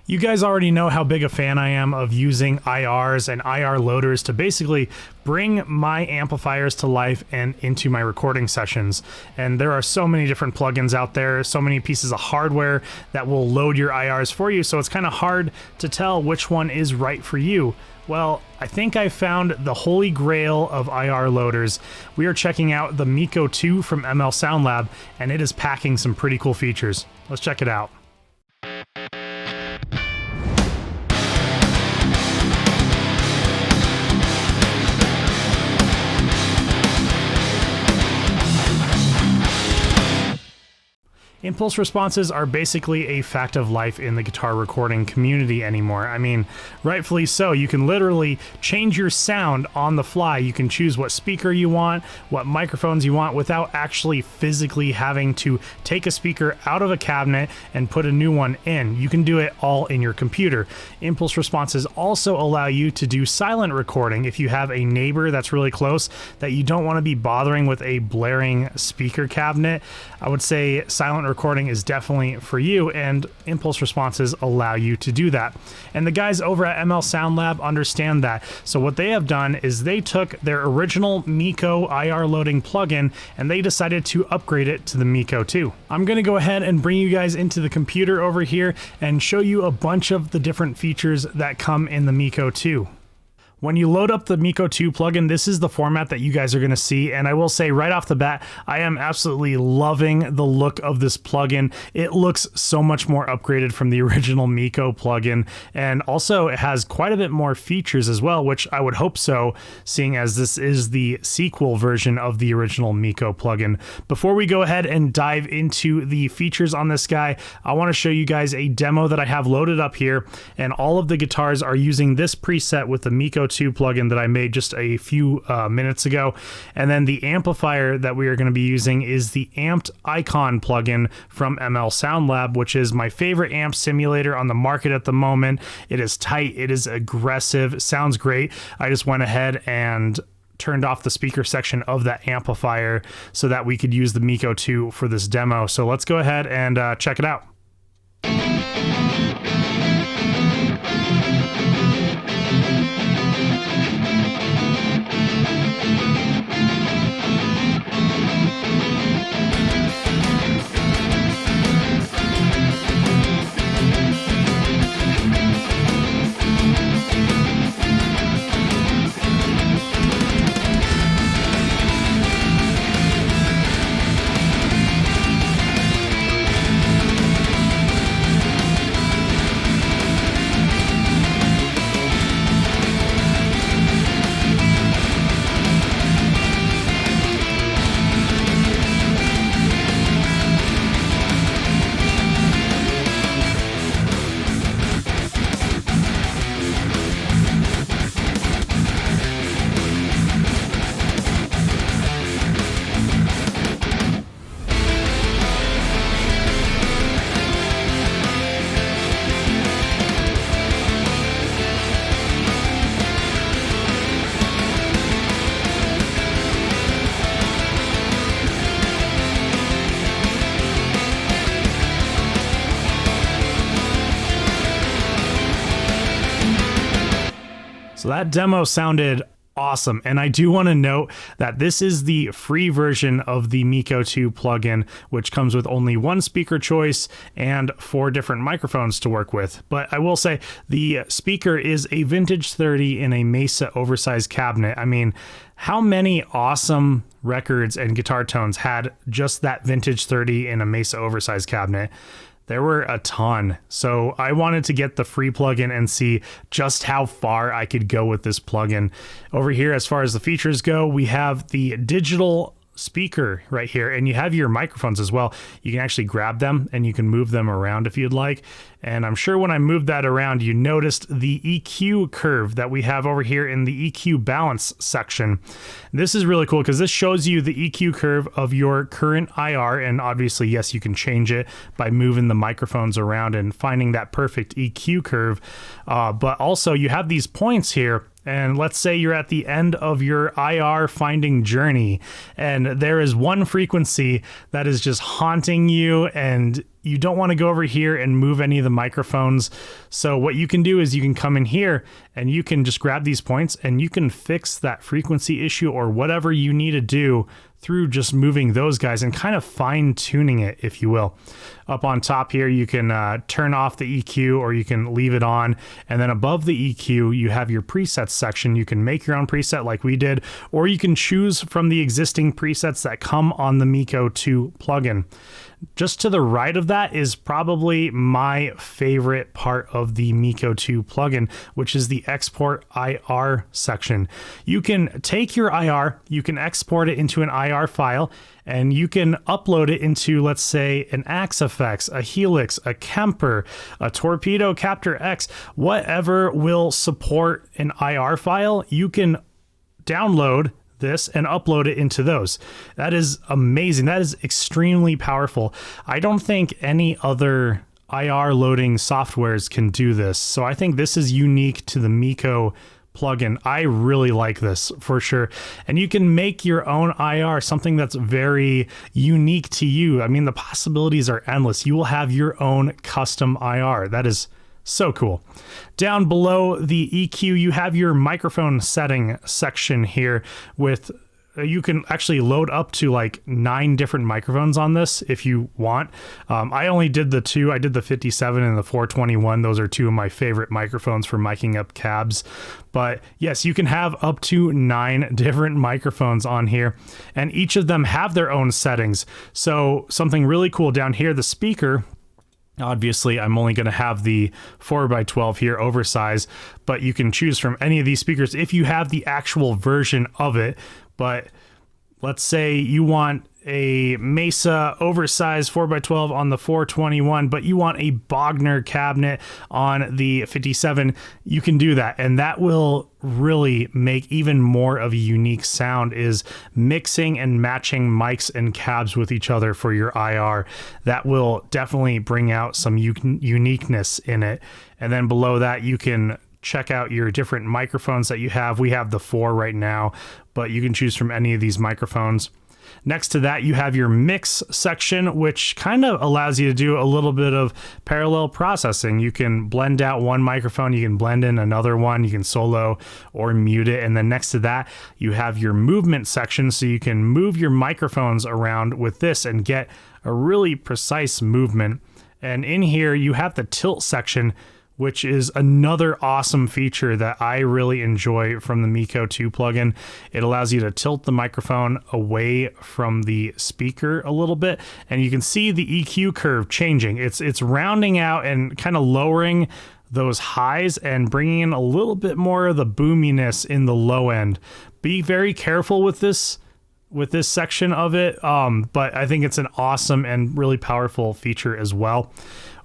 You guys already know how big a fan I am of using IRs and IR loaders to basically bring my amplifiers to life and into my recording sessions. And there are so many different plugins out there, so many pieces of hardware that will load your IRs for you, so it's kind of hard to tell which one is right for you. Well, I think I found the holy grail of IR loaders. We are checking out the MIKKO 2 from ML Sound Lab, and it is packing some pretty cool features. Let's check it out. Impulse responses are basically a fact of life in the guitar recording community anymore. I mean, rightfully so. You can literally change your sound on the fly. You can choose what speaker you want, what microphones you want, without actually physically having to take a speaker out of a cabinet and put a new one in. You can do it all in your computer. Impulse responses also allow you to do silent recording if you have a neighbor that's really close that you don't want to be bothering with a blaring speaker cabinet. I would say silent recording is definitely for you, and impulse responses allow you to do that. And the guys over at ML Sound Lab understand that. So what they have done is they took their original MIKKO IR loading plugin and they decided to upgrade it to the MIKKO 2. I'm going to go ahead and bring you guys into the computer over here and show you a bunch of the different features that come in the MIKKO 2. When you load up the MIKKO 2 plugin, this is the format that you guys are going to see, and I will say right off the bat, I am absolutely loving the look of this plugin. It looks so much more upgraded from the original MIKKO plugin, and also it has quite a bit more features as well, which I would hope so, seeing as this is the sequel version of the original MIKKO plugin. Before we go ahead and dive into the features on this guy, I want to show you guys a demo that I have loaded up here, and all of the guitars are using this preset with the MIKKO 2 plugin that I made just a few minutes ago. And then the amplifier that we are going to be using is the Amped Icon plugin from ML Sound Lab, which is my favorite amp simulator on the market at the moment. It is tight, it is aggressive, sounds great. I just went ahead and turned off the speaker section of that amplifier so that we could use the MIKKO 2 for this demo. So let's go ahead and check it out. So that demo sounded awesome, and I do want to note that this is the free version of the MIKKO 2 plugin, which comes with only one speaker choice and 4 different microphones to work with. But I will say the speaker is a vintage 30 in a Mesa oversized cabinet. I mean, how many awesome records and guitar tones had just that vintage 30 in a Mesa oversized cabinet? There were a ton. So I wanted to get the free plugin and see just how far I could go with this plugin. Over here, as far as the features go, we have the digital speaker right here, and you have your microphones as well. You can actually grab them and you can move them around if you'd like. And I'm sure when I moved that around, you noticed the EQ curve that we have over here in the EQ balance section. This is really cool because this shows you the EQ curve of your current IR, and obviously, yes, you can change it by moving the microphones around and finding that perfect EQ curve. But also you have these points here. And let's say you're at the end of your IR finding journey, and there is one frequency that is just haunting you, and you don't want to go over here and move any of the microphones. So what you can do is you can come in here and you can just grab these points and you can fix that frequency issue or whatever you need to do through just moving those guys and kind of fine tuning it, if you will. Up on top here, you can turn off the EQ or you can leave it on. And then above the EQ, you have your presets section. You can make your own preset like we did, or you can choose from the existing presets that come on the MIKKO 2 plugin. Just to the right of that is probably my favorite part of the MIKKO 2 plugin, which is the export IR section. You can take your IR, you can export it into an IR file, and you can upload it into, let's say, an Axe FX, a Helix, a Kemper, a Torpedo Captor X, whatever will support an IR file, you can download this and upload it into those. That is amazing. That is extremely powerful. I don't think any other IR loading softwares can do this. So I think this is unique to the MIKKO plugin. I really like this for sure. And you can make your own IR, something that's very unique to you. I mean, the possibilities are endless. You will have your own custom IR. That is so cool. Down below the EQ, you have your microphone setting section here with, you can actually load up to like 9 different microphones on this if you want. I only did the 2. I did the 57 and the 421. Those are 2 of my favorite microphones for miking up cabs. But yes, you can have up to 9 different microphones on here, and each of them have their own settings. So something really cool down here, the speaker. Obviously, I'm only going to have the 4x12 here, oversized, but you can choose from any of these speakers if you have the actual version of it. But let's say you want a Mesa oversized 4x12 on the 421, but you want a Bogner cabinet on the 57, you can do that. And that will really make even more of a unique sound, is mixing and matching mics and cabs with each other for your IR. That will definitely bring out some uniqueness in it. And then below that, you can check out your different microphones that you have. We have the 4 right now, but you can choose from any of these microphones. Next to that, you have your mix section, which kind of allows you to do a little bit of parallel processing. You can blend out one microphone, you can blend in another one, you can solo or mute it. And then next to that, you have your movement section, so you can move your microphones around with this and get a really precise movement. And in here, you have the tilt section, which is another awesome feature that I really enjoy from the MIKKO 2 plugin. It allows you to tilt the microphone away from the speaker a little bit, and you can see the EQ curve changing. It's rounding out and kind of lowering those highs and bringing in a little bit more of the boominess in the low end. Be very careful with this section of it, but I think it's an awesome and really powerful feature as well.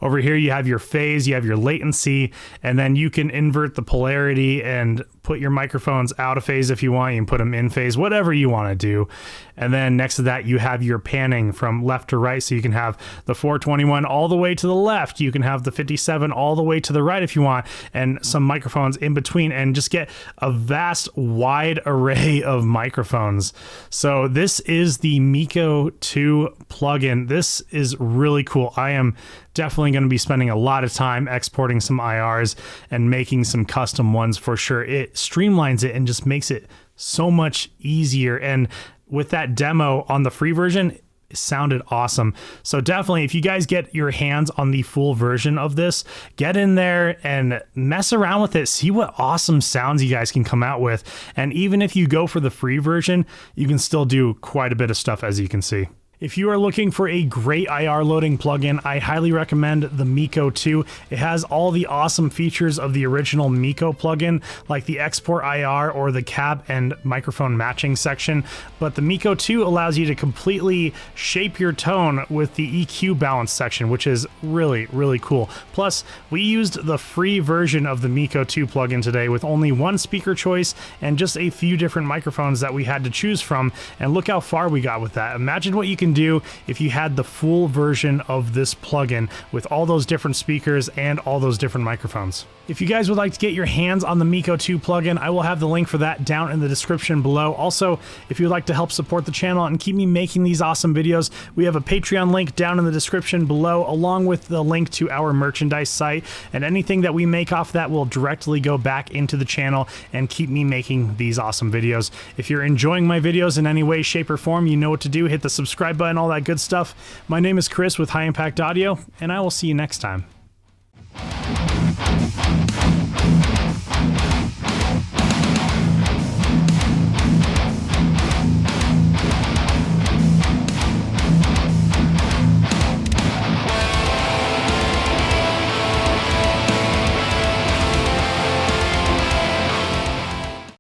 Over here, you have your phase, you have your latency, and then you can invert the polarity and put your microphones out of phase if you want. You can put them in phase, whatever you want to do. And then next to that, you have your panning from left to right. So you can have the 421 all the way to the left. You can have the 57 all the way to the right if you want, and some microphones in between, and just get a vast, wide array of microphones. So this is the MIKKO 2 plugin. This is really cool. I am definitely going to be spending a lot of time exporting some IRs and making some custom ones for sure. It streamlines it and just makes it so much easier. And with that demo on the free version, it sounded awesome. So definitely, if you guys get your hands on the full version of this, get in there and mess around with it. See what awesome sounds you guys can come out with. And even if you go for the free version, you can still do quite a bit of stuff, as you can see. If you are looking for a great IR loading plugin, I highly recommend the MIKKO 2. It has all the awesome features of the original MIKKO plugin, like the export IR or the cab and microphone matching section, but the MIKKO 2 allows you to completely shape your tone with the EQ balance section, which is really, really cool. Plus, we used the free version of the MIKKO 2 plugin today with only one speaker choice and just a few different microphones that we had to choose from, and look how far we got with that. Imagine what you can can do if you had the full version of this plugin with all those different speakers and all those different microphones. If you guys would like to get your hands on the MIKKO 2 plugin, I will have the link for that down in the description below. Also, if you'd like to help support the channel and keep me making these awesome videos, we have a Patreon link down in the description below, along with the link to our merchandise site, and anything that we make off that will directly go back into the channel and keep me making these awesome videos. If you're enjoying my videos in any way, shape, or form, you know what to do. Hit the subscribe button, all that good stuff. My name is Chris with High Impact Audio, and I will see you next time.